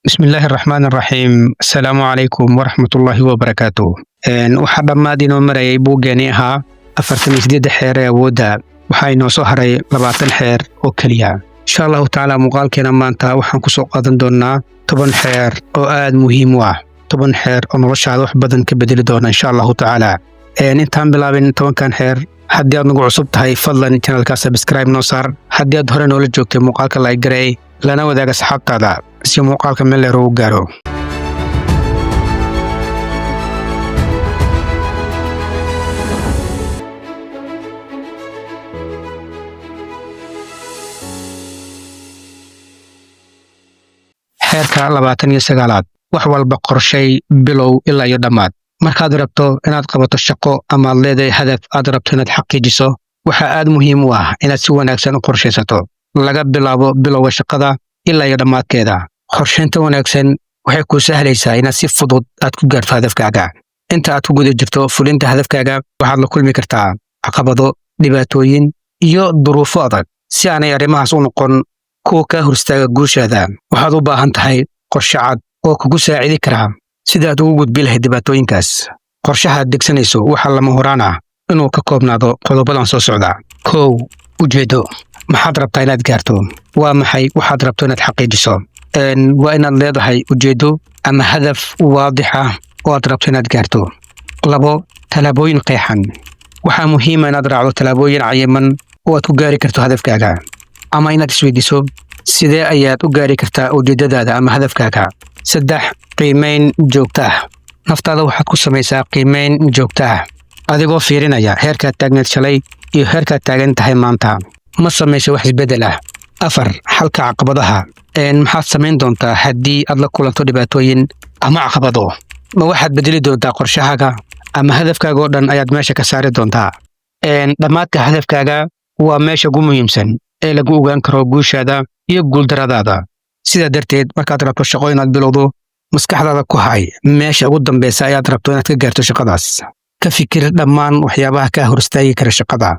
بسم الله الرحمن الرحيم السلام عليكم ورحمة الله وبركاته waxaa dhammaad inoo marayay buuggeeni ahaa 48 xeer ee awoodda waxaa inoo soo haray 20 xeer oo keliya insha allahu tacaala muuqaalkeena maanta waxaan ku soo qaadan doonaa 10 xeer oo aad muhiim u ah 10 xeer oo noloshaada wax badan ka bedeli doona insha allahu tacaala intaan bilaabin 10kan xeer haddii aad nagu cusub tahay fadlan channelka subscribe noo saar haddii aad hore noola joogtay muuqaalka like gareey lana wadaaga asxaabtaada si muuqaalka meel dheer u gaaro xeerka 29aad wax walba qorshay bilow ilaa iyo dhammaad markaad rabto inaad qabato shaqo ama aad leedahay hadaf aad rabto inaad xaqiijiso waxaa aad muhiim u ah inaad si wanaagsan u qorshaysato laga bilaabo bilowga shaqada ilaa iyo dhammaadkeeda qorshaynta wanaagsan waxay kuu sahlaysaa inaad si fudud aad ku gaarto hadafkaaga inta aad ku guda jirto fulinta hadafkaaga waxaad la kulmi kartaa caqabado dhibaatooyin iyo duruufo adag si aanay arrimahaas u noqon kuwa kaa hor istaaga guushaada waxaad u baahan tahay qorshe cad oo kugu saacidi kara sida aad ugu gudbi lahayd dhibaatooyinkaas qorshaha aad degsanayso waxaa lama huraan ah inuu ka koobnaado qodobadan soo socda 1 ujeedo maxaad rabtaa inaad gaarto waa maxay waxaad rabto inaad xaqiijiso waa inaad leedahay ujeedo ama hadaf waadix ah oo aad rabto inaad gaarto 2 talaabooyin qeexan waxaa muhiim ah inaad raacdo talaabooyin cayiman oo aad ku gaari karto hadafkaaga ama inaad isweydiiso sidee ayaad u gaari kartaa ujeedadaada ama hadafkaaga 3 qiimeyn joogto ah naftaada waxaad ku samaysaa qiimeyn joogto ah adigoo fiirinaya heerkaad taagneed shalay iyo heerkaad taagan tahay maanta ma samayso wax isbeddel ah 4 xalka caqabadaha maxaad samayn doontaa haddii aad la kulanto dhibaatooyin ama caqabado ma waxaad bedeli doontaa qorshahaaga ama hadafkaaga oo dhan ayaad meesha ka saari doontaa dhammaadka hadafkaaga waa meesha ugu muhiimsan ee lagu ogaan karo guushaada iyo guuldaradaada sidaa darteed markaad rabto shaqo inaad bilowdo maskaxdaada ku hay meesha ugu dambeysa ayaad rabto inaad ka gaarto shaqadaas ka fikir dhammaan waxyaabaha kaa hor istaagi kara shaqada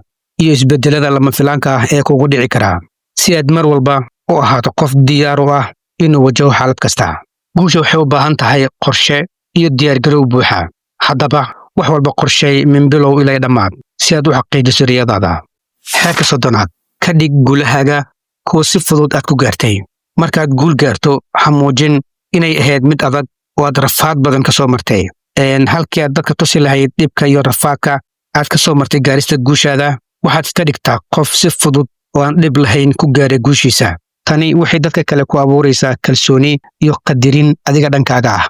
iyo isbeddelada lama filaanka ah ee kugu dhici kara si aad mar walba u ahaato qof diyaar u ah inuu wajaho xaalad kasta guusha waxay u baahan tahay qorshe iyo diyaargarow buuxa haddaba wax walba qorshay min bilow ilaa dhammaad si aad u xaqiijiso riyadaada xeerka 30aad ka dhig guulahaaga kuwa si fudud aad ku gaartay markaad guul gaarto ha muujin inay ahayd mid adag oo aad rafaad badan ka soo martay halkii aad dadka tusi lahayd dhibka iyo rafaadka aad ka soo martay gaarista guushaada waxaad iska dhigtaa qof si fudud oo aan dhib lahayn ku gaaray guushiisa tani waxay dadka kale ku abuuraysaa kalsooni iyo qadirin adiga dhankaaga ah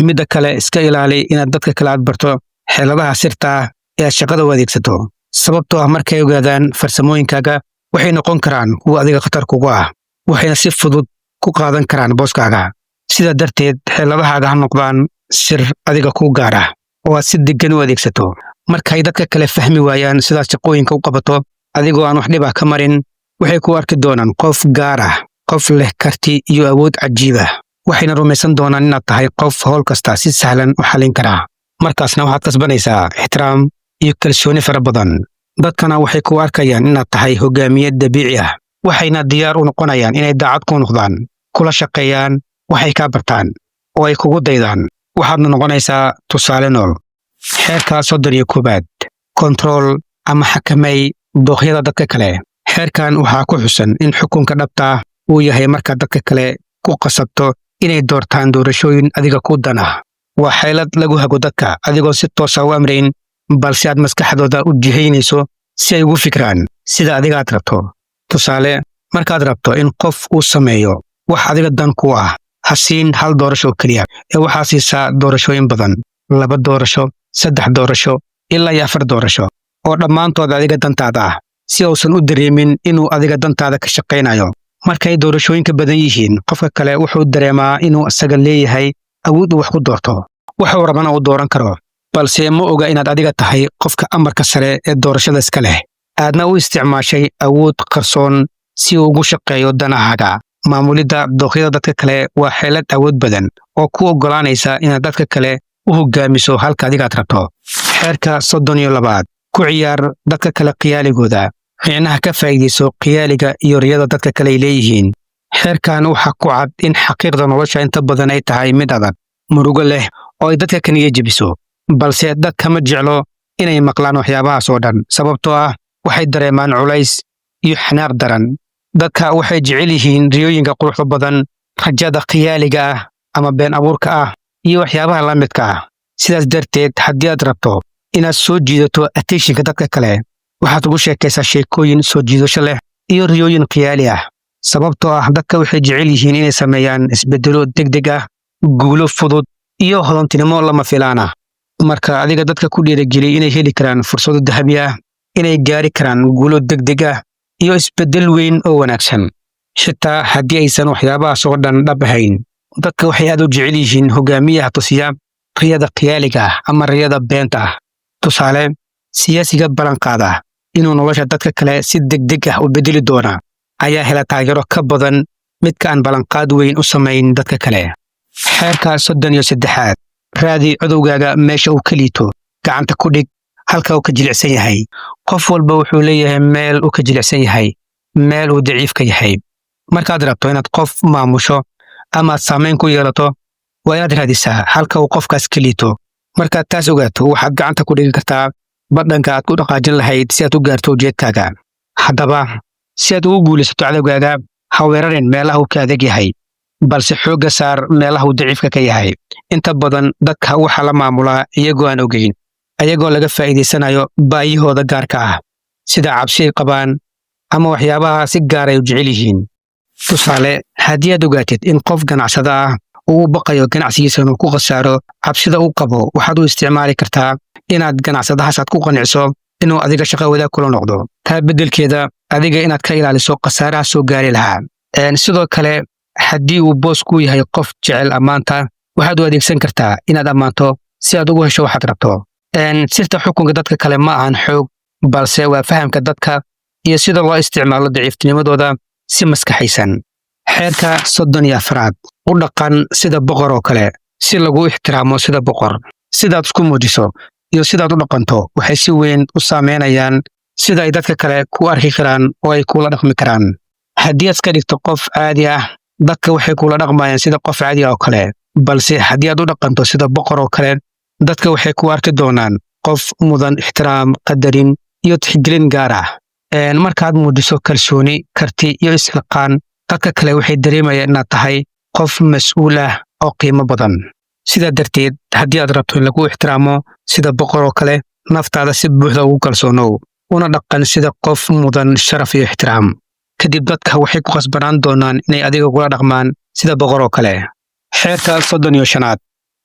midda kale iska ilaali inaad dadka kale aad barto xeeladaha sirta ah ee aad shaqada u adeegsato sababtoo ah markay ogaadaan farsamooyinkaaga waxay noqon karaan kuwa adiga khatar kugu ah waxayna si fudud ku qaadan karaan booskaaga sidaa darteed xeeladahaaga ha noqdaan sir adiga kuu gaar ah oo aad si deggan u adeegsato markay dadka kale fahmi waayaan sidaad shaqooyinka u qabato adigoo aan wax dhib ah ka marin waxay ku arki doonaan qof gaar ah qof leh karti iyo awood cajiib ah waxayna rumaysan doonaan inaad tahay qof howl kasta si sahlan u xallin kara markaasna waxaad kasbanaysaa ixtiraam iyo kalsooni fara badan dadkana waxay ku arkayaan inaad tahay hogaamiye dabiici ah waxayna diyaar u noqonayaan inay daacad ku noqdaan kula shaqeeyaan waxay kaa bartaan oo ay kugu daydaan waxaadna noqonaysaa tusaale nool xeerka 31aad kontarool ama xakamay dooqyada dadka kale xeerkan waxaa ku xusan in xukunka dhabta ah uu yahay markaad dadka kale ku qasabto inay doortaan doorashooyin adiga ku dan ah waa xeelad lagu hago dadka adigoo si toosa u amrayn balse aad maskaxdooda u jihaynayso si ay ugu fikraan sida adiga aad rabto tusaale markaad rabto in qof uu sameeyo wax adiga dan ku ah ha siin hal doorasho oo keliya ee waxaa siisaa doorashooyin badan 2 doorasho 3 doorasho ilaa 4 doorasho oo dhammaantood adiga dantaada ah si uusan u dareemin inuu adiga dantaada ka shaqaynayo markay doorashooyinka badan yihiin qofka kale wuxuu dareemaa inuu isaga leeyahay awood uu wax ku doorto wuxuu rabana uu dooran karo balse ma oga inaad adiga tahay qofka amarka sare ee doorashada iska leh aadna u isticmaashay awood qarsoon si uu ugu shaqeeyo danahaaga maamulidda dooqyada dadka kale waa xeelad awood badan oo ku oggolaanaysa inaad dadka kale u hogaamiso halka adigaad rabto xeerka 32aad ku ciyaar dadka kale qiyaaligooda micnaha ka faa'iidayso qiyaaliga iyo riyada dadka kale ay leeyihiin xeerkan waxaa ku cad in xaqiiqda nolosha inta badan ay tahay mid adag, murugo leh oo ay dadka kaniya jebiso, balse dadka ma jeclo inay maqlaan waxyaabahaas oo dhan sababtoo ah waxay dareemaan culays iyo xanaaq daran. Dadka waxay jecel yihiin riyooyinka quruxda badan, rajada khiyaaliga ah ama been abuurka ah iyo waxyaabaha la midka ah. Sidaas darteed, haddii aad rabto inaad soo jiidato attentionka dadka kale, waxaad ugu sheekaysaa sheekooyin soo jiidasho leh iyo riyooyin khiyaali ah, sababtoo ah dadka waxay jecel yihiin inay sameeyaan isbeddelo degdeg ah, guulo fudud iyo hodantinimo lama filaan ah. Marka adiga dadka ku dhiirigeliya inay heli karaan fursado dahabi ah, inay gaari karaan guulo degdeg ah iyo isbeddel weyn oo wanaagsan, xitaa haddii aysan waxyaabahaas oo dhan dhab ahayn. Dadka waxay aad u jecel yihiin hogaamiyaha tusiya riyada khiyaaliga ah ama riyada beenta ah. Tusaale, siyaasiga ballanqaada inuu nolosha dadka kale si degdeg ah u beddeli doona ayaa hela taageero ka badan midka aan ballanqaad weyn u samayn dadka kale. Xeerka 33aad, raadi codowgaaga meesha uu ka liito, gacanta ku dhig halka uu ka jilicsan yahay. Qof walba wuxuu leeyahay meel uu ka jilicsan yahay, meel uu daciif ka yahay. Markaad rabto inaad qof maamusho ama aad saamayn ku yeelato, waa inaad raadisaa halka uu qofkaas ka liito. Markaad taas ogaato, waxaad gacanta ku dhigi kartaa badhanka aad ku dhaqaajin lahayd si aad u gaarto ujeedkaaga. Haddaba, si aad ugu guulaysato cadowgaaga, ha weerarin meelaha uu ka adag yahay, balse xoogga saar meelaha uu daciifka ka yahay. Inta badan dadka waxaa la maamulaa iyagoo aan ogeyn, ayagoo laga faa'iidaysanayo baahiyahooda gaarka ah, sida cabsi ay qabaan ama waxyaabaha si gaar ay u jecel yihiin. Tusaale, haddii aad ogaatid in qof ganacsada ah uu u baqayo ganacsigiisa inuu ku khasaaro cabsida uu qabo, waxaad u isticmaali kartaa inaad ganacsadahaas aad ku qanciso inuu adiga shaqo wadaag kula noqdo. taa beddelkeeda adiga inaad ka ilaaliso khasaaraha soo gaari lahaa. Sidoo kale, haddii uu boosku yahay qof jecel ammaanta, waxaad u adeegsan kartaa inaad ammaanto si aad ugu hesho waxaad rabto. Sirta xukunka dadka kale ma ahan xoog, balse waa fahamka dadka iyo sida loo isticmaalo daciiftinimadooda si maskaxaysan. Xeerka 34aad, u dhaqan sida boqor oo kale, si lagu ixtiraamo sida boqor. Sidaad isku muujiso iyo sidaad u dhaqanto waxay si weyn u saameynayaan sida ay dadka kale ku arki karaan oo ay kula dhaqmi karaan. Haddii aad iska dhigto qof caadi ah, dadka waxay kula dhaqmayaan sida qof caadi ah oo kale, balse haddii aad u dhaqanto sida boqor oo kale, dadka waxay ku arki doonaan qof mudan ixtiraam, qadarin iyo tixgelin gaar ah. Markaad muujiso kalsooni, karti iyo isxilqaan, dadka kale waxay dareemayaan inaad tahay qof mas'uul ah oo qiimo badan. Sidaa darteed, haddii aad rabto in lagu ixtiraamo sida boqor oo kale, naftaada si buuxda ugu kalsoonow, una dhaqan sida qof mudan sharaf iyo ixtiraam. Kadib dadka waxay ku khasbanaan doonaan inay adiga kula dhaqmaan sida boqor oo kale. Xeerka 35aad,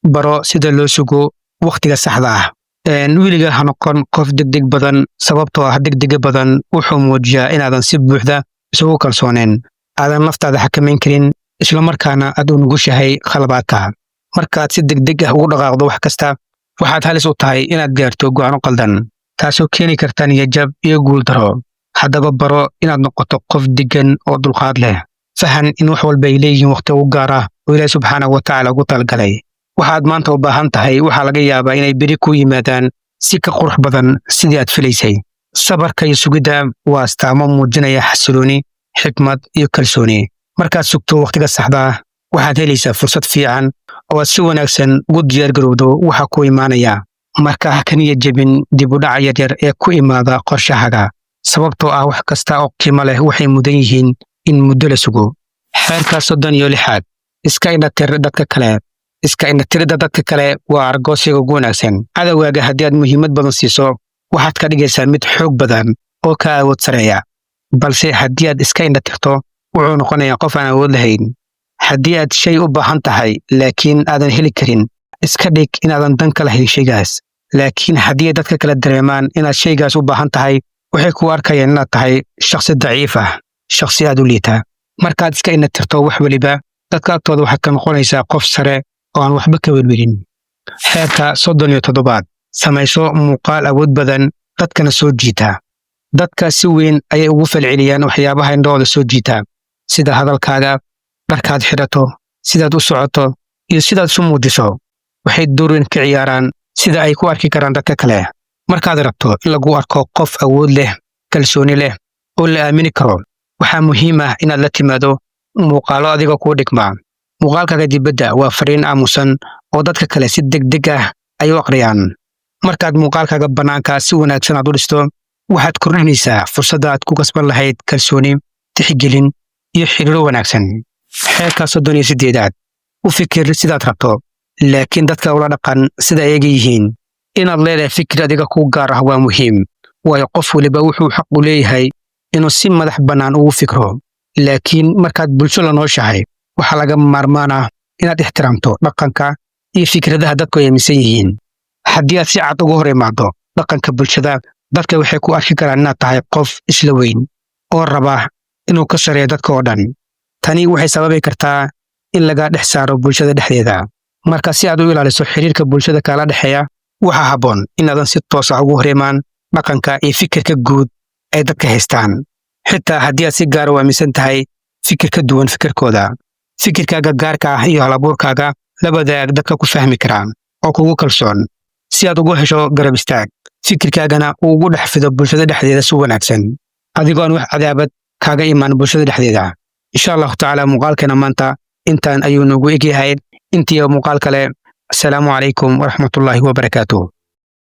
baro sida loo sugo wakhtiga saxda ah. Weligaa ha noqon qof degdeg badan, sababtoo ah degdega badan wuxuu muujiyaa inaadan si buuxda isugu kalsooneen, aadan naftaada xakamayn karin, isla markaana aad u nugushahay khaladaadka. Markaad si degdeg ah ugu dhaqaaqdo wax kasta, waxaad halis u tahay inaad gaarto go'aano qaldan, taasoo keeni karta niyad-jab iyo guul darro. Haddaba baro inaad noqoto qof deggan oo dulqaad leh. Fahan in wax walba ay leeyihiin wakhti u gaar ah oo Ilaahay subxaanahu wa tacaala ugu talagalay. Waxaad maanta u baahan tahay waxaa laga yaabaa inay beri ku yimaadaan si ka qurux badan sidii aad filaysay. Sabarka iyo sugidda waa astaamo muujinaya xasilooni, xikmad iyo kalsooni. Markaad sugto wakhtiga saxda ah, waxaad helaysaa fursad fiican oo aad si wanaagsan ugu diyaargarowdo waxa ku imaanaya. Marka ha ka niyad jebin dib u dhaca yaryar ee ku imaada qorshahaaga, sababtoo ah wax kasta oo qiimo leh waxay mudan yihiin in muddo la sugo. Xeerka 36aad, iska indhatir dadka kale. Iska indhatirida dadka kale waa argoosiga ugu wanaagsan. Cadowgaaga haddii aad muhiimad badan siiso, waxaad ka dhigaysaa mid xoog badan oo ka awood sareeya. Balse haddii aad iska indhatirto, wuxuu noqonayaa qof aan awood lahayn. Haddii aad shay u baahan tahay laakiin aadan heli karin, iska dhig inaadan dan ka lahayn shaygaas. Laakiin haddii ay dadka kale dareemaan inaad shaygaas u baahan tahay, waxay ku arkayaan inaad tahay shakhsi daciif ah, shakhsi aad u liita. Markaad iska indhatirto wax weliba, dadka agtooda waxaad ka noqonaysaa qof sare oo aan waxba ka welwelin. Xeerka 37aad, samayso muuqaal awood badan dadkana soo jiita. Dadka si weyn ayay ugu falceliyaan waxyaabaha indhahooda soo jiita, sida hadalkaaga, dharkaad xidhato, sidaad u socoto iyo sidaad isu muujiso. Waxay door weyn ka ciyaaraan sida ay ku arki karaan dadka kale. Markaad rabto in lagu arko qof awood leh, kalsooni leh oo la aamini karo, waxaa muhiim ah inaad la timaado muuqaalo adiga kuu dhigma. Muuqaalkaaga dibadda waa fariin aamusan oo dadka kale si degdeg ah ay u aqriyaan. Markaad muuqaalkaaga bannaanka si wanaagsan aad u dhisto, waxaad kordhinaysaa fursadda aad ku kasban lahayd kalsooni, tixgelin iyo xiriiro wanaagsan. Xeerka 38aad u fikir sidaad rabto, laakiin dadka ula dhaqan sida ayaga yihiin. Inaad leedahay fikir adiga kuu gaar ah waa muhiim, waayo qof waliba wuxuu xaq u leeyahay inuu si madax bannaan ugu fikro. Laakiin markaad bulsho la nooshahay, waxaa lagama maarmaan ah inaad ixtiraamto dhaqanka iyo fikradaha dadku ay aaminsan yihiin. Haddii aad si cad uga hor imaado dhaqanka bulshada, dadka waxay ku arki karaan inaad tahay qof isla weyn oo raba inuu ka sareeyo dadka oo dhan. Tani waxay sababi kartaa in laga dhex saaro bulshada dhexdeeda. Marka si aad u ilaaliso xiriirka bulshada kala dhexeeya, waxaa habboon inaadan si toos ah ugu hor imaan dhaqanka iyo fikirka guud ay dadka haystaan. Xitaa haddii aad si gaar u aaminsan tahay fikir ka duwan fikirkooda, fikirkaaga gaarka ah iyo hal-abuurkaaga la wadaag dadka ku fahmi kara oo kugu kalsoon, si aad ugu hesho garab istaag, fikirkaagana uu ugu dhex fido bulshada dhexdeeda si wanaagsan, adigoo aan wax cadaabad kaaga imaan bulshada dhexdeeda. Insha Allahu tacaala muuqaalkeena maanta intaan ayuu noogu egyahay. Intii muuqaal kale, assalaamu calaykum waraxmatullaahi wabarakaatuh.